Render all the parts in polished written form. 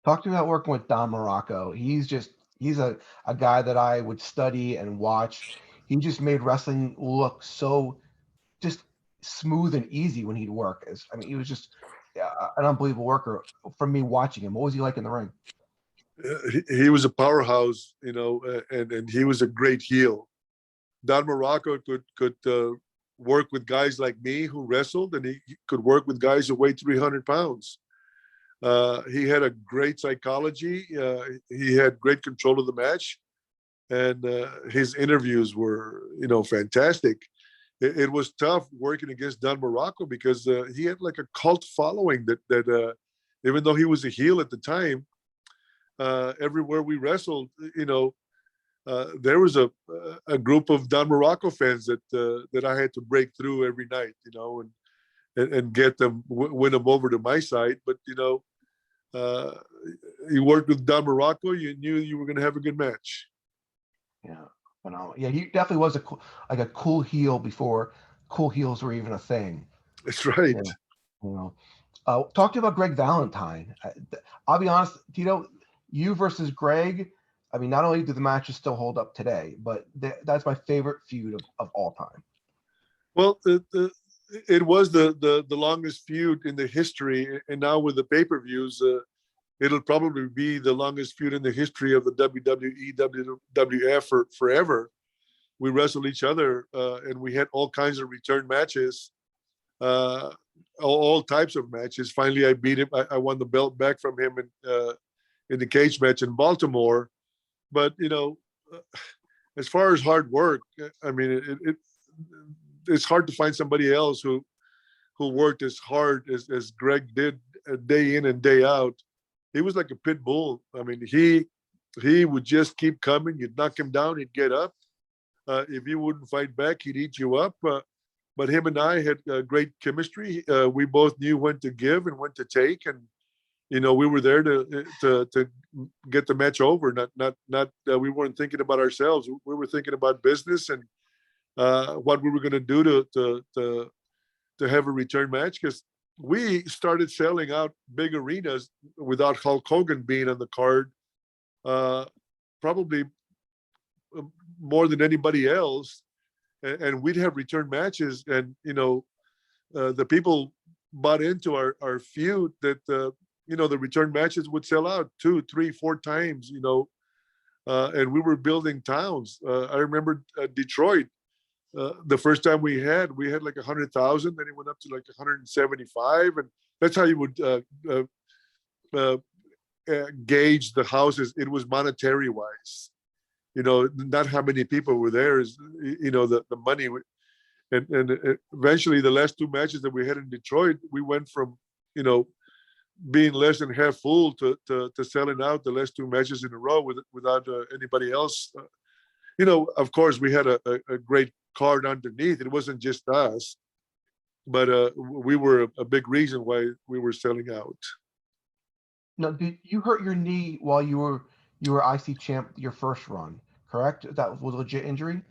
Talk to me about working with Don Muraco. He's a guy that I would study and watch. He just made wrestling look so just smooth and easy when he'd work. I mean, he was just an unbelievable worker from me watching him. What was he like in the ring? He was a powerhouse, and he was a great heel. Don Muraco could work with guys like me who wrestled, and he could work with guys who weighed 300 pounds. He had a great psychology. He had great control of the match, and his interviews were, fantastic. It was tough working against Don Muraco because he had like a cult following that even though he was a heel at the time, everywhere we wrestled, there was a group of Don Muraco fans that I had to break through every night, and get them win them over to my side. But uh, you worked with Don Muraco, you knew you were going to have a good match. Yeah, phenomenal. Yeah, he definitely was like a cool heel before cool heels were even a thing. That's right. Yeah, you know. Talk to you about Greg Valentine. I'll be honest, Tito, you versus Greg. I mean, not only do the matches still hold up today, but that's my favorite feud of all time. Well, it was the longest feud in the history, and now with the pay-per-views, it'll probably be the longest feud in the history of the WWE, WWF for forever. We wrestled each other, and we had all kinds of return matches, uh, all types of matches. Finally, I beat him. I won the belt back from him in the cage match in Baltimore. But uh, as far as hard work, I mean, it's hard to find somebody else who worked as hard as Greg did, day in and day out. He was like a pit bull. I mean, he would just keep coming. You'd knock him down, he'd get up. If you wouldn't fight back, he'd eat you up. But him and I had great chemistry. We both knew when to give and when to take, and we were there to get the match over. Not we weren't thinking about ourselves. We were thinking about business and what we were going to do to have a return match, because we started selling out big arenas without Hulk Hogan being on the card, probably more than anybody else. And we'd have return matches, and the people bought into our feud that the return matches would sell out 2, 3, 4 times. And we were building towns. I remember Detroit. The first time we had like 100,000, then it went up to like 175, and that's how you would uh, gauge the houses. It was monetary wise, not how many people were there, is the money. And eventually, the last 2 matches that we had in Detroit, we went from being less than half full to selling out the last 2 matches in a row without anybody else. Of course, we had a great card underneath. It wasn't just us, but we were a big reason why we were selling out. Now, did you hurt your knee while you were IC champ your first run? Correct? That was a legit injury.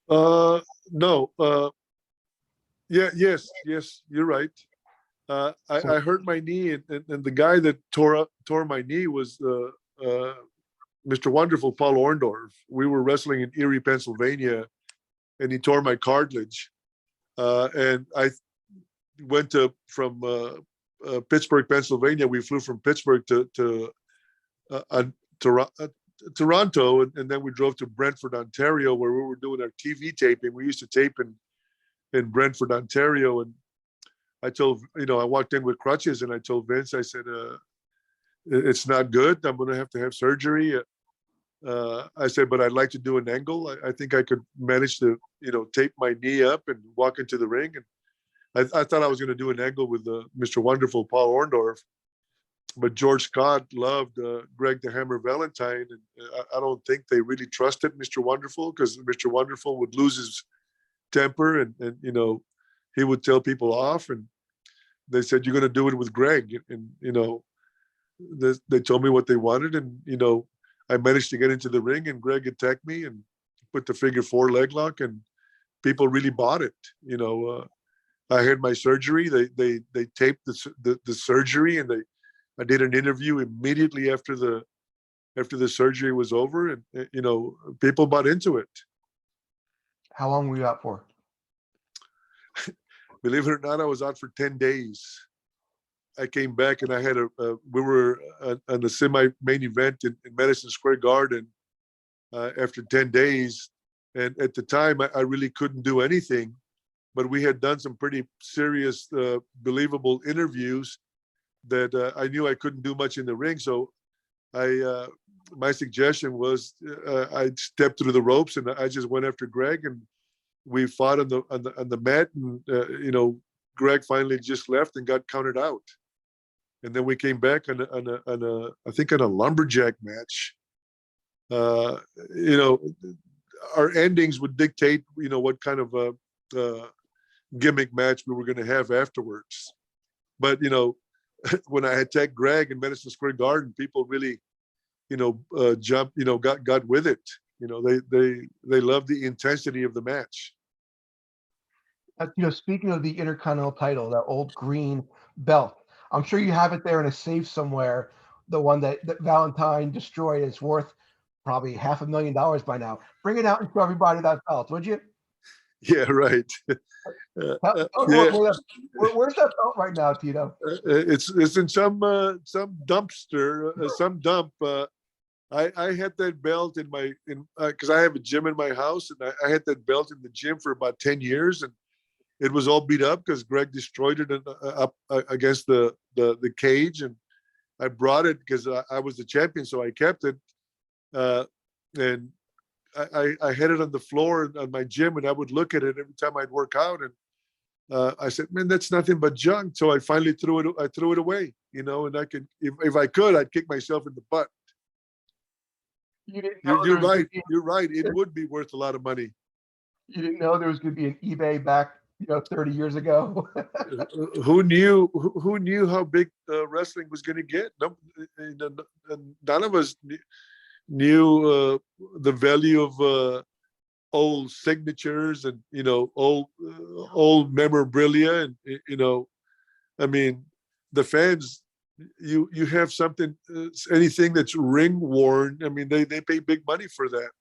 Uh, no. Yeah. Yes. You're right. I So hurt my knee, and the guy that tore my knee was Mr. Wonderful Paul Orndorff. We were wrestling in Erie, Pennsylvania, and he tore my cartilage. And I went from Pittsburgh, Pennsylvania. We flew from Pittsburgh to Toronto, and then we drove to Brentford, Ontario, where we were doing our TV taping. We used to tape in Brentford, Ontario, and I I walked in with crutches, and I told Vince, I said, it's not good. I'm going to have surgery. I said, but I'd like to do an angle. I think I could manage to, tape my knee up and walk into the ring. And I thought I was going to do an angle with Mr. Wonderful Paul Orndorff, but George Scott loved Greg the Hammer Valentine, and I don't think they really trusted Mr. Wonderful, because Mr. Wonderful would lose his temper, and he would tell people off. And they said, you're going to do it with Greg. And they told me what they wanted, and I managed to get into the ring, and Greg attacked me and put the figure 4 leg lock, and people really bought it. I had my surgery. They taped the surgery, and I did an interview immediately after the surgery was over, and people bought into it. How long were you out for? Believe it or not, I was out for 10 days. I came back and I had we were on the semi-main event in Madison Square Garden after 10 days. And at the time, I really couldn't do anything, but we had done some pretty serious, believable interviews that I knew I couldn't do much in the ring. So my suggestion was I stepped through the ropes and I just went after Greg, and we fought on the mat, and Greg finally just left and got counted out. And then we came back on I think on a lumberjack match. Our endings would dictate, what kind of a gimmick match we were going to have afterwards. But when I attacked Greg in Madison Square Garden, people really, jumped, got with it. They loved the intensity of the match. Speaking of the Intercontinental title, that old green belt, I'm sure you have it there in a safe somewhere. The one that Valentine destroyed is worth probably $500,000 by now. Bring it out and show everybody that belt, would you? Yeah, right. Where's that belt right now, Tito? It's in some dumpster, some dump. I had that belt because I have a gym in my house, and I had that belt in the gym for about 10 years, and it was all beat up because Greg destroyed it up against the cage, and I brought it because I was the champion, so I kept it. And I had it on the floor on my gym, and I would look at it every time I'd work out, and I said, "Man, that's nothing but junk." So I finally threw it away, and I could, if I could, I'd kick myself in the butt. You're right. You're right. It would be worth a lot of money. You didn't know there was going to be an eBay back, 30 years ago. Who knew how big wrestling was going to get? None of us knew the value of old signatures and old memorabilia, and I mean, the fans. You have something, anything that's ring worn. I mean, they pay big money for that.